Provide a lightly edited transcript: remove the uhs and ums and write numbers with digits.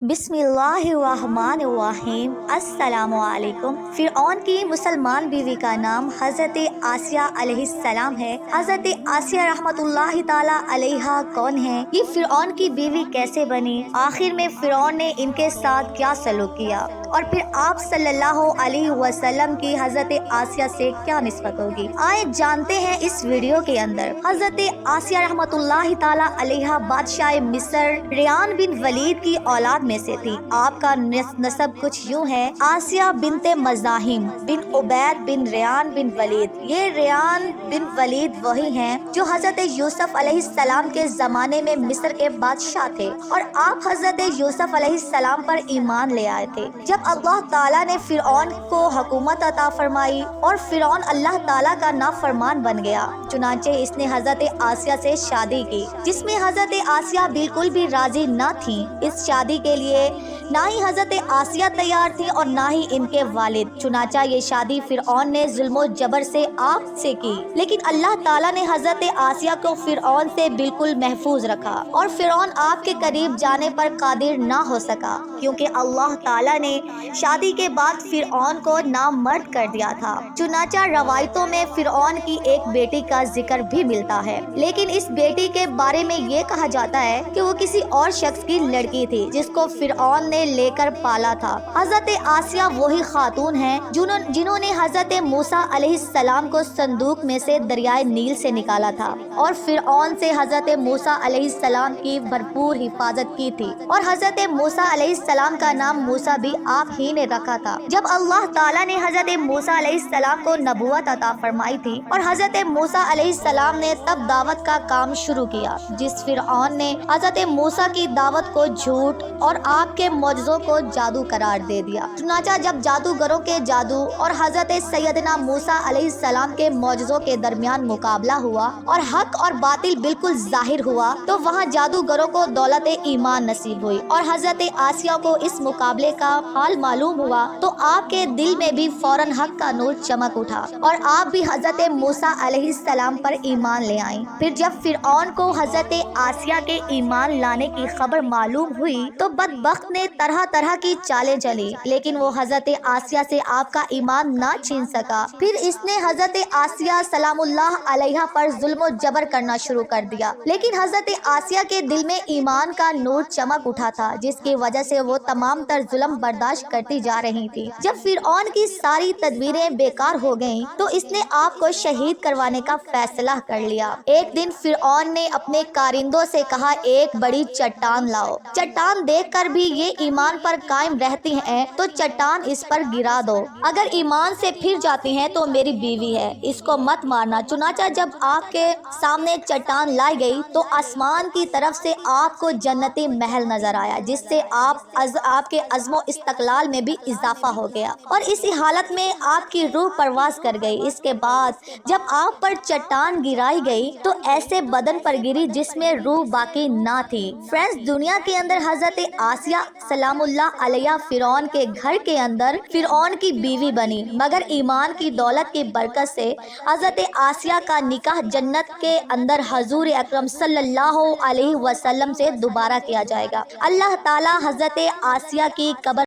बिस्मिल्लाहिर्रहमानिर्रहीम। अस्सलामु अलैकुम। फिरऔन की मुसलमान बीवी का नाम हज़रत आसिया अलैहिस्सलाम है। हज़रत आसिया रहमतुल्लाहि ताला अलैहा कौन है? ये फिरऔन की बीवी कैसे बनी? आखिर में फिरऔन ने इनके साथ क्या सलूक किया? और फिर आप सल्लल्लाहु अलैहि वसल्लम की हज़रत आसिया से क्या निस्बत होगी? आए जानते हैं इस वीडियो के अंदर। हज़रत आसिया रहमतुल्लाहि ताला अलैहा बादशाह मिस्र रेयान बिन वलीद की औलाद में से थी। आपका नसब कुछ यूं है, आसिया बिनते मज़ाहिम बिन उबैद बिन रेयान बिन वलीद। ये रेयान बिन वलीद वही हैं जो हज़रत यूसुफ अलैहिस्सलाम के ज़माने में मिस्र के बादशाह थे और आप हज़रत यूसुफ अलैहिस्सलाम पर ईमान ले आए थे जब अल्लाह ताला ने फिरऔन को हुकूमत अता फरमाई और फिरऔन अल्लाह ताला का नाफरमान बन गया। चुनांचे इसने हज़रत आसिया से शादी की, जिसमें हज़रत आसिया बिल्कुल भी राजी न थी। इस शादी के लिए ना ही हज़रत आसिया तैयार थी और ना ही इनके वालिद। चुनाचा ये शादी फिरऔन ने जुल्म जबर से आप से की, लेकिन अल्लाह ताला ने हज़रत आसिया को फिरऔन से बिल्कुल महफूज रखा और फिरऔन आपके करीब जाने पर कादिर ना हो सका, क्योंकि अल्लाह ताला ने शादी के बाद फिरऔन को नामर्द कर दिया था। चुनाचा रवायतों में फिरऔन की एक बेटी का जिक्र भी मिलता है, लेकिन इस बेटी के बारे में ये कहा जाता है कि वो किसी और शख्स की लड़की थी जिसको फिरऔन ने लेकर पाला था। हज़रत आसिया वही खातून हैं जिन्होंने हज़रत मूसा अलैहिस्सलाम को संदूक में से दरियाए नील से निकाला था और फिरऔन से हज़रत मूसा अलैहिस्सलाम की भरपूर हिफाजत की थी और हज़रत मूसा अलैहिस्सलाम का नाम मूसा भी आप ही ने रखा था। जब अल्लाह ताला ने हज़रत मूसा अलैहिस्सलाम को नबूवत अता फरमाई थी और हज़रत मूसा अलैहिस्सलाम ने तब दावत का काम शुरू किया, जिस फिरऔन ने हज़रत मूसा की दावत को झूठ और आपके मौजज़ों को जादू करार दे दिया। चुनाचा जब जादूगरों के जादू और हज़रत सैयदना मूसा अलैहिस्सलाम के मौजज़ों के दरमियान मुकाबला हुआ और हक और बातिल बिल्कुल जाहिर हुआ, तो वहाँ जादूगरों को दौलत ईमान नसीब हुई और हज़रत आसिया को इस मुकाबले का हाल मालूम हुआ, तो आपके दिल में भी फौरन हक का नूर चमक उठा और आप भी हज़रत मूसा अलैहिस्सलाम पर ईमान ले आईं। फिर जब फिरऔन को हज़रत आसिया के ईमान लाने की खबर मालूम हुई, तो बदबख्त ने तरह तरह की चालें चली, लेकिन वो हज़रत आसिया से आपका ईमान ना छीन सका। फिर इसने हज़रत आसिया सलामुल्लाह अलैहा पर जुल्म जबर करना शुरू कर दिया, लेकिन हज़रत आसिया के दिल में ईमान का नूर चमक उठा था, जिसकी वजह से वो तमाम तर जुल्म बर्दाश्त करती जा रही थी। जब फिरऔन की सारी तदबीरें बेकार हो गईं, तो इसने आपको शहीद करवाने का फैसला कर लिया। एक दिन फिरऔन ने अपने कारिंदों से कहा, एक बड़ी चट्टान लाओ। चट्टान देखकर भी ये ईमान पर कायम रहती हैं तो चट्टान इस पर गिरा दो, अगर ईमान से फिर जाती हैं तो मेरी बीवी है, इसको मत मारना। चुनाचा जब आपके सामने चट्टान लाई गई तो आसमान की तरफ से आपको जन्नती महल नजर आया, जिससे आपके अज़्मो इस्तक़लाल में भी इजाफा हो गया और इसी हालत में आपकी रूह परवास कर गई। इसके बाद जब आप पर चट्टान गिराई गई तो ऐसे बदन पर गिरी जिसमें रूह बाकी ना थी। फ्रेंड्स, दुनिया के अंदर हज़रत आसिया सलामुल्लाह अलैहा फिरऔन के घर के अंदर फिरऔन की बीवी बनी, मगर ईमान की दौलत की बरकत से हज़रत आसिया का निकाह जन्नत के अंदर हजूर अकरम सल्लल्लाहु अलैहि वसल्लम से दोबारा किया जाएगा। अल्लाह ताला हज़रत आसिया की कब्र